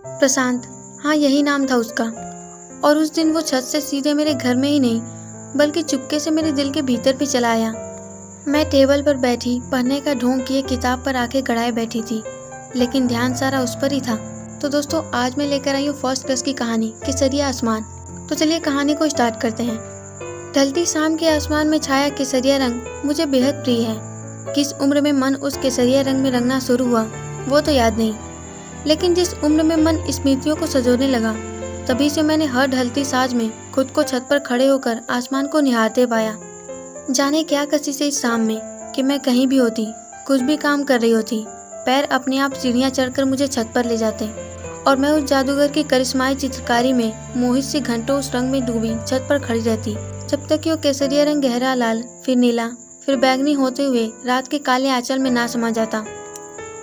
प्रशांत, हाँ यही नाम था उसका। और उस दिन वो छत से सीधे मेरे घर में ही नहीं बल्कि चुपके से मेरे दिल के भीतर भी चला आया। मैं टेबल पर बैठी पढ़ने का ढोंग किए किताब पर आके गड़ाए बैठी थी, लेकिन ध्यान सारा उस पर ही था। तो दोस्तों, आज मैं लेकर आई हूँ फर्स्ट क्लास की कहानी केसरिया आसमान। तो चलिए कहानी को स्टार्ट करते हैं। ढलती शाम के आसमान में छाया केसरिया रंग मुझे बेहद प्रिय है। किस उम्र में मन उस केसरिया रंग में रंगना शुरू हुआ वो तो याद नहीं, लेकिन जिस उम्र में मन स्मृतियों को सजोने लगा तभी से मैंने हर ढलती साँझ में खुद को छत पर खड़े होकर आसमान को निहारते पाया। जाने क्या कसी से इस शाम में कि मैं कहीं भी होती, कुछ भी काम कर रही होती, पैर अपने आप सीढ़ियाँ चढ़कर मुझे छत पर ले जाते और मैं उस जादूगर की करिश्माई चित्रकारी में मोहित से घंटों उस रंग में डूबी छत पर खड़ी रहती, जब तक कि वो केसरिया रंग गहरा लाल, फिर नीला, फिर बैगनी होते हुए रात के काले आंचल में ना समा जाता।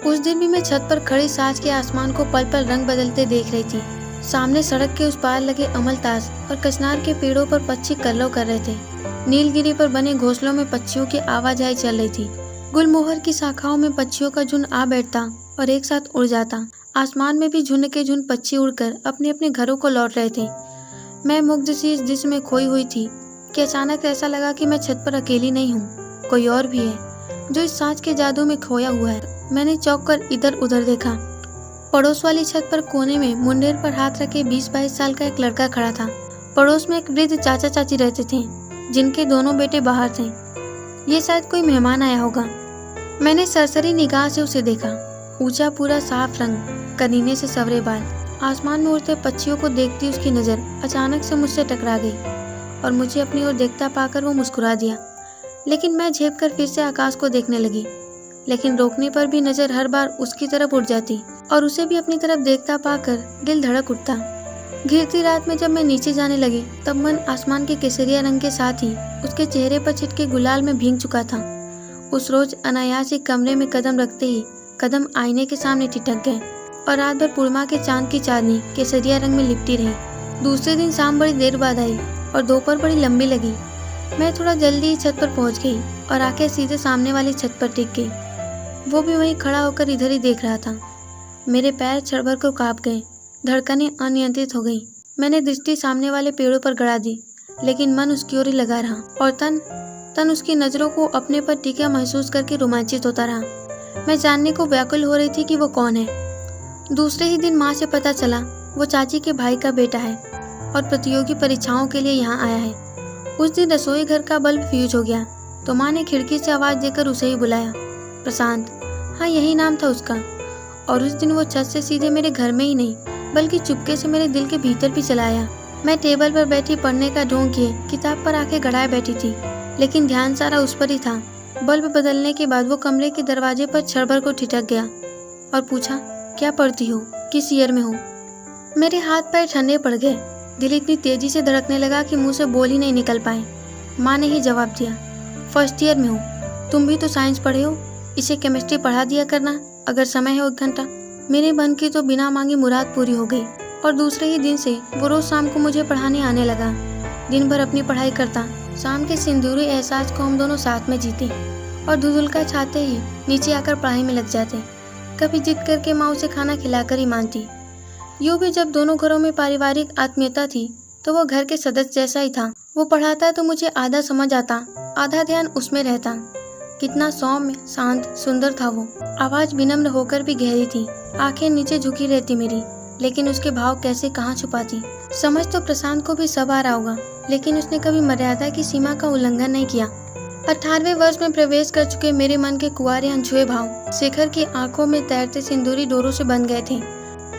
उस दिन भी मैं छत पर खड़ी साँझ के आसमान को पल पल रंग बदलते देख रही थी। सामने सड़क के उस पार लगे अमलतास और कचनार के पेड़ों पर पक्षी कलरव कर रहे थे। नीलगिरी पर बने घोंसलों में पक्षियों की आवाजाही चल रही थी। गुलमोहर की शाखाओं में पक्षियों का झुंड आ बैठता और एक साथ उड़ जाता। आसमान में भी झुंड के झुंड पक्षी उड़कर अपने अपने घरों को लौट रहे थे। मैं मुग्ध सी इस दृश्य में खोई हुई थी कि अचानक ऐसा लगा कि मैं छत पर अकेली नहीं हूँ, कोई और भी है जो इस सांझ के जादू में खोया हुआ है। मैंने चौंक कर इधर उधर देखा। पड़ोस वाली छत पर कोने में मुंडेर पर हाथ रखे 20-22 साल का एक लड़का खड़ा था। पड़ोस में एक वृद्ध चाचा चाची रहते थे जिनके दोनों बेटे बाहर थे। ये शायद कोई मेहमान आया होगा। मैंने सरसरी निगाह से उसे देखा। ऊंचा, पूरा साफ रंग, कनीने से सवरे बाल। आसमान में उड़ते पक्षियों को देखती उसकी नज़र अचानक से मुझसे टकरा गई और मुझे अपनी ओर देखता पाकर वो मुस्कुरा दिया। लेकिन मैं झेप कर फिर से आकाश को देखने लगी, लेकिन रोकने पर भी नज़र हर बार उसकी तरफ उड़ जाती और उसे भी अपनी तरफ देखता पाकर दिल धड़क उठता। घिरती रात में जब मैं नीचे जाने लगी तब मन आसमान के केसरिया रंग के साथ ही उसके चेहरे पर छिटके गुलाल में भीग चुका था। उस रोज अनायास ही कमरे में कदम रखते ही कदम आईने के सामने ठिठक गए और रात भर पूर्णिमा के चांद की चांदनी केसरिया रंग में लिपटी रही। दूसरे दिन शाम बड़ी देर बाद आई और दोपहर बड़ी लंबी लगी। मैं थोड़ा जल्दी ही छत पर पहुंच गई और आके सीधे सामने वाली छत पर टिक गई। वो भी वहीं खड़ा होकर इधर ही देख रहा था। मेरे पैर क्षण भर को कांप गए, धड़कनें अनियंत्रित हो गई। मैंने दृष्टि सामने वाले पेड़ों पर गड़ा दी, लेकिन मन उसकी ओर ही लगा रहा और तन उसकी नज़रों को अपने पर टिका महसूस करके रोमांचित होता रहा। मैं जानने को व्याकुल हो रही थी कि वो कौन है। दूसरे ही दिन माँ से पता चला वो चाची के भाई का बेटा है और प्रतियोगी परीक्षाओं के लिए यहाँ आया है। उस दिन रसोई घर का बल्ब फ्यूज हो गया तो माँ ने खिड़की से आवाज़ देकर उसे ही बुलाया। प्रशांत, हाँ यही नाम था उसका। और उस दिन वो छत से सीधे मेरे घर में ही नहीं बल्कि चुपके से मेरे दिल के भीतर भी चला आया। मैं टेबल पर बैठी पढ़ने का ढोंग किए किताब पर आके गड़ाए बैठी थी, लेकिन ध्यान सारा उस पर ही था। बल्ब बदलने के बाद वो कमरे के दरवाजे पर क्षण भर को ठिठक गया और पूछा, क्या पढ़ती हो, किस ईयर में हो? मेरे हाथ पैर ठंडे पड़ गए। दिल इतनी तेजी से धड़कने लगा कि मुंह से बोल ही नहीं निकल पाए। माँ ने ही जवाब दिया, फर्स्ट ईयर में हूँ। तुम भी तो साइंस पढ़े हो, इसे केमिस्ट्री पढ़ा दिया करना अगर समय है 1 घंटा। मेरे मन की तो बिना मांगे मुराद पूरी हो गई और दूसरे ही दिन से वो रोज शाम को मुझे पढ़ाने आने लगा। दिन भर अपनी पढ़ाई करता, शाम के सिंदूरी एहसास को हम दोनों साथ में जीते और धुधुलका छाते ही नीचे आकर पढ़ाई में लग जाते। कभी जिद करके माँ उसे खाना खिलाकर ही मानती। यूँ भी जब दोनों घरों में पारिवारिक आत्मीयता थी तो वो घर के सदस्य जैसा ही था। वो पढ़ाता तो मुझे आधा समझ आता, आधा ध्यान उसमें रहता। कितना सौम्य, शांत, सुंदर था वो। आवाज विनम्र होकर भी गहरी थी। आंखें नीचे झुकी रहती मेरी, लेकिन उसके भाव कैसे कहाँ छुपाती। समझ तो प्रशांत को भी सब आ रहा होगा, लेकिन उसने कभी मर्यादा की सीमा का उल्लंघन नहीं किया। 18वें वर्ष में प्रवेश कर चुके मेरे मन के कुंवारे अनछुए भाव शेखर की आंखों में तैरते सिंदूरी डोरों से बन गए थे।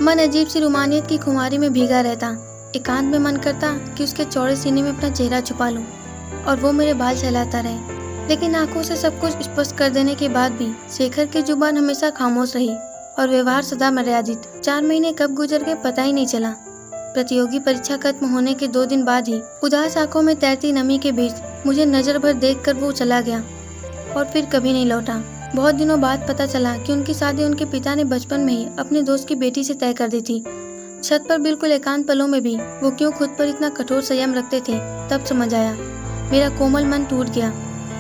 मन अजीब सी रुमानियत की खुमारी में भीगा रहता। एकांत में मन करता कि उसके चौड़े सीने में अपना चेहरा छुपा लूं और वो मेरे बाल चलाता रहे। लेकिन आंखों से सब कुछ स्पष्ट कर देने के बाद भी शेखर की जुबान हमेशा खामोश रही और व्यवहार सदा मर्यादित। 4 महीने कब गुजर गए पता ही नहीं चला। प्रतियोगी परीक्षा खत्म होने के 2 दिन बाद ही उदास आंखों में तैरती नमी के बीच मुझे नजर भर देखकर वो चला गया और फिर कभी नहीं लौटा। बहुत दिनों बाद पता चला कि उनकी शादी उनके पिता ने बचपन में ही अपने दोस्त की बेटी से तय कर दी थी। छत पर बिल्कुल एकांत पलों में भी वो क्यों खुद पर इतना कठोर संयम रखते थे तब समझ आया। मेरा कोमल मन टूट गया।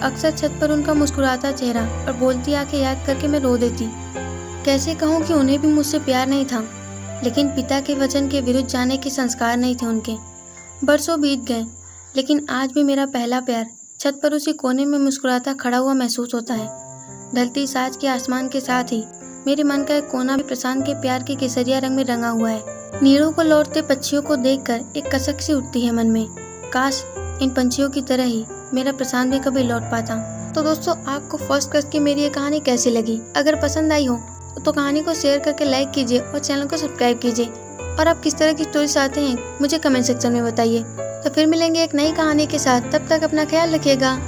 अक्सर छत पर उनका मुस्कुराता चेहरा और बोलती आंखें याद करके मैं रो देती। कैसे कहूँ कि उन्हें भी मुझसे प्यार नहीं था। लेकिन पिता के वचन के विरुद्ध जाने के संस्कार नहीं थे उनके। बरसों बीत गए, लेकिन आज भी मेरा पहला प्यार छत पर उसी कोने में मुस्कुराता खड़ा हुआ महसूस होता है। ढलती साँझ के आसमान के साथ ही मेरे मन का एक कोना भी प्रशांत के प्यार के केसरिया रंग में रंगा हुआ है। नीड़ों को लौटते पक्षियों को देखकर एक कसक सी उठती है मन में। काश इन पंछियों की तरह ही मेरा प्रशांत भी कभी लौट पाता। तो दोस्तों, आपको फर्स्ट क्रश की मेरी ये कहानी कैसी लगी? अगर पसंद आई हो तो कहानी को शेयर करके लाइक कीजिए और चैनल को सब्सक्राइब कीजिए। और आप किस तरह की स्टोरी चाहते हैं मुझे कमेंट सेक्शन में बताइए। तो फिर मिलेंगे एक नई कहानी के साथ। तब तक अपना ख्याल रखिएगा।